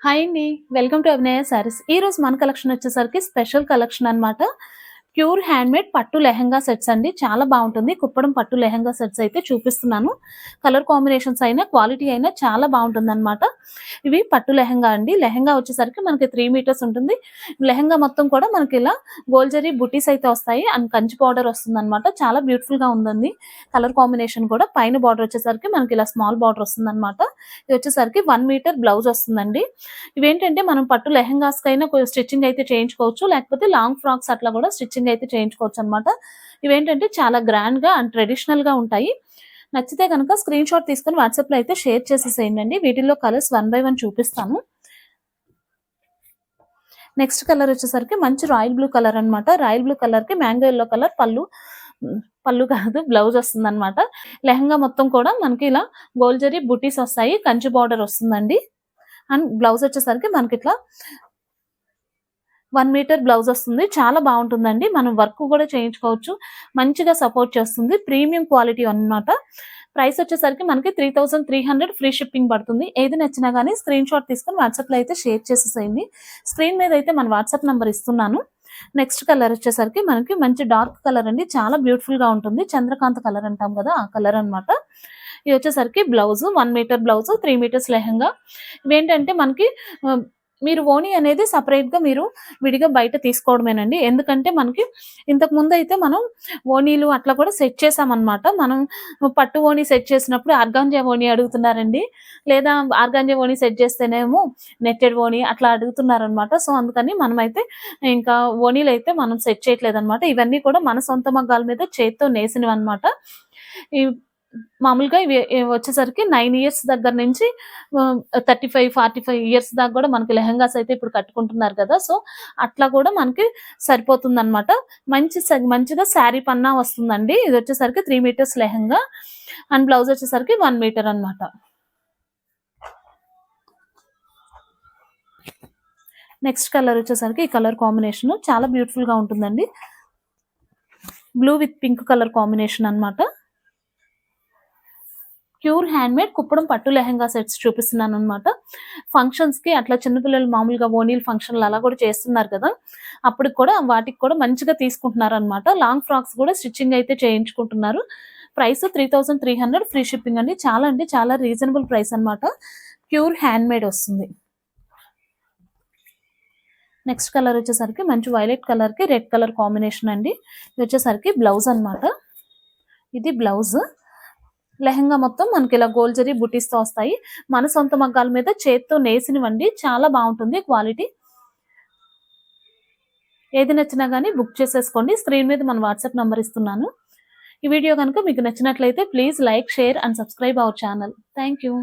Hi అండి. Welcome to అభినయ సారీస్. ఈరోజు మన కలెక్షన్ వచ్చేసరికి స్పెషల్ కలెక్షన్ అన్నమాట. ప్యూర్ హ్యాండ్‌మేడ్ పట్టు లెహెంగా సెట్స్ అండి. చాలా బావుంటుంది. కుప్పడం పట్టు లెహెంగా సెట్స్ అయితే చూపిస్తున్నాను. కలర్ కాంబినేషన్స్ అయినా, క్వాలిటీ అయినా చాలా బావుంటుందన్నమాట. ఇవి పట్టు లెహెంగా అండి. లెహెంగా వచ్చేసరికి మనకి 3 మీటర్స్ ఉంటుంది. లెహెంగా మొత్తం కూడా మనకి ఇలా గోల్డ్ జరీ బుటీస్ అయితే వస్తాయి. అండ్ కంచి బార్డర్ వస్తుందన్నమాట. చాలా బ్యూటిఫుల్‌గా ఉందండి. కలర్ కాంబినేషన్ కూడా పైన బార్డర్ వచ్చేసరికి మనకి ఇలా స్మాల్ బార్డర్ వస్తుందన్నమాట. ఇది వచ్చేసరికి 1 మీటర్ బ్లౌజ్ వస్తుందండి. ఇవేంటంటే మనం పట్టు లెహెంగాస్‌కైనా స్టిచ్చింగ్ అయితే చేయించుకోవచ్చు. లేకపోతే లాంగ్ ఫ్రాక్స్ అట్లా కూడా స్టిచ్చింగ్ అయితే చేయించుకోవచ్చనమాట. ఇవేంటంటే చాలా గ్రాండ్‌గా అండ్ ట్రెడిషనల్‌గా ఉంటాయి. నచ్చితే గనక స్క్రీన్ షాట్ తీసుకొని వాట్సాప్‌లో అయితే షేర్ చేసేసేయండండి. వీటిల్లో కలర్స్ వన్ బై వన్ చూపిస్తాను. నెక్స్ట్ కలర్ వచ్చేసరికి మంచి రాయల్ బ్లూ కలర్ అనమాట. రాయల్ బ్లూ కలర్‌కి మ్యాంగో యెల్లో కలర్ పళ్ళు పళ్ళు కాదు బ్లౌజ్ వస్తుందనమాట. లెహెంగా మొత్తం కూడా మనకి ఇలా గోల్డ్ జరీ బుటీస్ వస్తాయి. కంచి బార్డర్ వస్తుందండి. అండ్ బ్లౌజ్ వచ్చేసరికి మనకిట్లా 1 మీటర్ బ్లౌజ్ వస్తుంది. చాలా బావుంటుందండి. మనం వర్క్ కూడా చేయించుకోవచ్చు. మంచిగా సపోర్ట్ చేస్తుంది. ప్రీమియం క్వాలిటీ అన్నమాట. ప్రైస్ వచ్చేసరికి మనకి 3300 ఫ్రీ షిప్పింగ్ పడుతుంది. ఏది నచ్చినా గానీ స్క్రీన్ షాట్ తీసుకొని వాట్సాప్‌లో అయితే షేర్ చేసేసేయండి. స్క్రీన్ మీద అయితే మన వాట్సాప్ నంబర్ ఇస్తున్నాను. నెక్స్ట్ కలర్ వచ్చేసరికి మనకి మంచి డార్క్ కలర్ అండి. చాలా బ్యూటిఫుల్‌గా ఉంటుంది. చంద్రకాంత కలర్ అంటాం కదా! ఆ కలర్ అన్నమాట. ఇది వచ్చేసరికి blouse 1 metre blouse, 3 metres lehenga. ఇవేంటంటే మనకి మీరు ఓణి అనేది సెపరేట్‌గా మీరు విడిగా బయట తీసుకోవడమేనండి. ఎందుకంటే మనకి ఇంతకుముందయితే మనం ఓణీలు అట్లా కూడా సెట్ చేసామనమాట. మనం పట్టు ఓణి సెట్ చేసినప్పుడు ఆర్గాంజా ఓణి అడుగుతున్నారండి. లేదా ఆర్గాంజా ఓణి సెట్ చేస్తేనేమో నెట్టెడ్ ఓణి అట్లా అడుగుతున్నారనమాట. సో, అందుకని మనమైతే ఇంకా ఓణీలైతే మనం సెట్ చేయట్లేదనమాట. ఇవన్నీ కూడా మన సొంత మగ్గాల మీద చేత్తో నేసినవనమాట. ఈ మామూలుగా ఇవి వచ్చేసరికి 9 ఇయర్స్ దగ్గర నుంచి 35, 45 ఇయర్స్ దాకా గూడా మనకి లెహెంగాస్ అయితే ఇప్పుడు కట్టుకుంటున్నారు కదా! సో, అట్లా కూడా మనకి సరిపోతుందనమాట. మంచిగా శారీ పన్నా వస్తుందండి. ఇదొచ్చేసరికి 3 మీటర్స్ లెహెంగా అండ్ బ్లౌజ్ వచ్చేసరికి 1 మీటర్ అనమాట. నెక్స్ట్ కలర్ వచ్చేసరికి ఈ కలర్ కాంబినేషన్ చాలా బ్యూటిఫుల్‌గా ఉంటుందండి. Blue with pink colour combination అనమాట. ప్యూర్ హ్యాండ్‌మేడ్ కుప్పడం పట్టు లెహెంగా సెట్స్ చూపిస్తున్నాననమాట. ఫంక్షన్స్‌కి అట్లా చిన్న పిల్లలు మామూలుగా ఓణీలు ఫంక్షన్‌లు అలా కూడా చేస్తున్నారు కదా! అప్పటికి కూడా వాటికి కూడా మంచిగా తీసుకుంటున్నారనమాట. లాంగ్ ఫ్రాక్స్ కూడా స్టిచ్చింగ్ అయితే చేయించుకుంటున్నారు. ప్రైస్ 3300 ఫ్రీ షిప్పింగ్ అండి. చాలా అంటే చాలా రీజనబుల్ ప్రైస్ అనమాట. ప్యూర్ హ్యాండ్‌మేడ్ వస్తుంది. నెక్స్ట్ కలర్ వచ్చేసరికి మంచి వైలెట్ కలర్‌కి రెడ్ కలర్ కాంబినేషన్ అండి. ఇది వచ్చేసరికి బ్లౌజ్ అనమాట. ఇది బ్లౌజ్. లెహెంగా మొత్తం మనకి ఇలా గోల్డ్ జరీ బుటీస్‌తో వస్తాయి. మన సొంత మగ్గాల మీద చేత్తో నేసినవండి. చాలా బావుంటుంది క్వాలిటీ. ఏది నచ్చినా గానీ బుక్ చేసేసుకోండి. స్క్రీన్ మీద మన వాట్సాప్ నంబర్ ఇస్తున్నాను. ఈ వీడియో గనుక మీకు నచ్చినట్లయితే please like, share and subscribe our channel. Thank you.